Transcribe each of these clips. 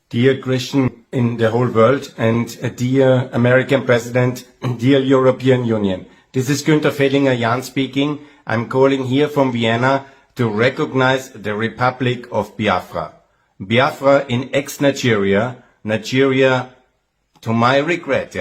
Dear Christian in the whole world and dear American President, dear European Union. This is Günther Fehlinger-Jahn speaking. I'm calling here from Vienna to recognize the Republic of Biafra. Biafra in ex-Nigeria, Nigeria to my regret,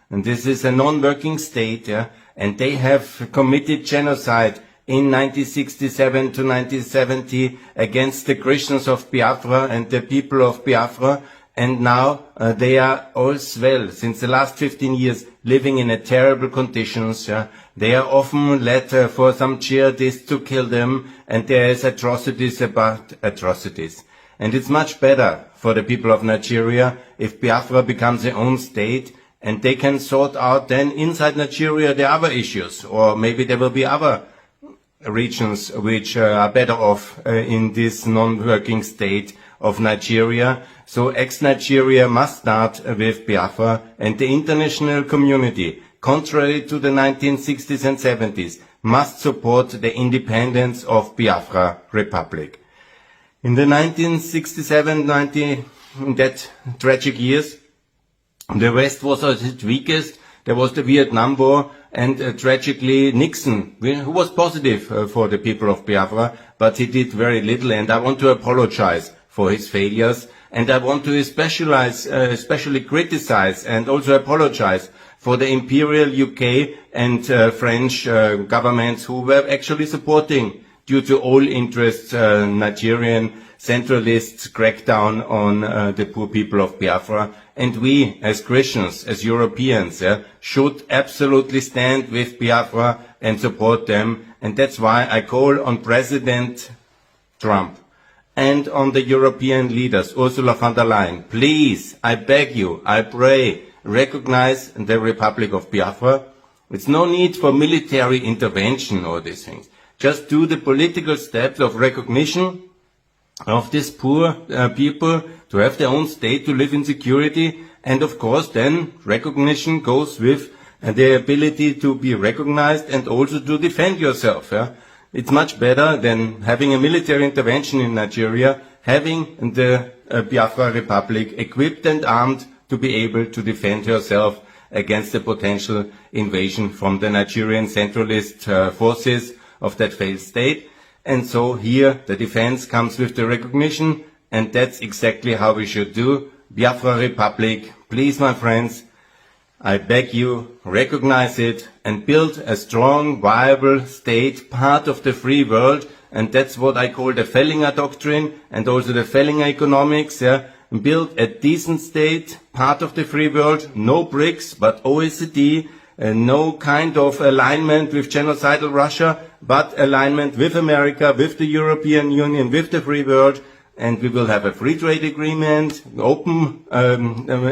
and this is a non-working state, and they have committed genocide in 1967 to 1970 against the Christians of Biafra and the people of Biafra, and now they are all well, since the last 15 years, living in terrible conditions. They are often led for some jihadists to kill them, and there is atrocities about atrocities. And it's much better for the people of Nigeria if Biafra becomes their own state, and they can sort out then inside Nigeria the other issues, or maybe there will be other regions which are better off in this non-working state of Nigeria. So ex-Nigeria must start with Biafra, and the international community, contrary to the 1960s and 70s, must support the independence of Biafra Republic. In the 1967-90, in that tragic years, the West was at its weakest. There was the Vietnam War, and tragically Nixon, who was positive for the people of Biafra, but he did very little, and I want to apologize for his failures, and I want to especially criticize and also apologize for the Imperial UK and French governments who were actually supporting, due to all interests, Nigerian centralists' crackdown on the poor people of Biafra. And we, as Christians, as Europeans, should absolutely stand with Biafra and support them. And that's why I call on President Trump and on the European leaders, Ursula von der Leyen, please, I beg you, I pray, recognize the Republic of Biafra. It's no need for military intervention or these things. Just do the political steps of recognition of these poor people to have their own state, to live in security, and of course then recognition goes with the ability to be recognized and also to defend yourself. It's much better than having a military intervention in Nigeria, having the Biafra Republic equipped and armed to be able to defend herself against the potential invasion from the Nigerian centralist forces of that failed state. And so here the defense comes with the recognition, and that's exactly how we should do. Biafra Republic, please my friends, I beg you, recognize it and build a strong, viable state, part of the free world, and that's what I call the Fehlinger Doctrine and also the Fehlinger Economics. Build a decent state, part of the free world, no BRICS, but OECD, no kind of alignment with genocidal Russia, but alignment with America, with the European Union, with the free world, and we will have a free trade agreement, open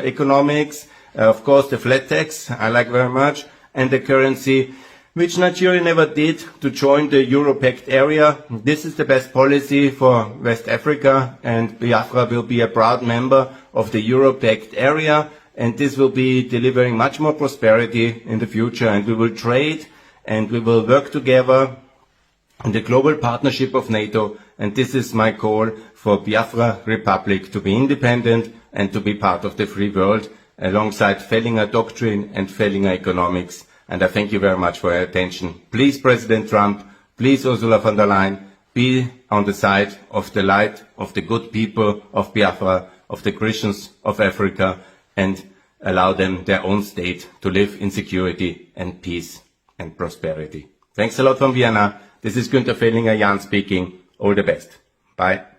economics, of course the flat tax, I like very much, and the currency, which Nigeria never did, to join the Euro-Pact area. This is the best policy for West Africa, and Biafra will be a proud member of the Euro-Pact area, and this will be delivering much more prosperity in the future, and we will trade and we will work together in the global partnership of NATO, and this is my call for Biafra Republic to be independent and to be part of the free world alongside Fehlinger Doctrine and Fehlinger Economics. And I thank you very much for your attention. Please, President Trump, please, Ursula von der Leyen, be on the side of the light, of the good people of Biafra, of the Christians of Africa, and allow them their own state to live in security and peace and prosperity. Thanks a lot from Vienna. This is Günther Fehlinger-Jahn speaking. All the best. Bye.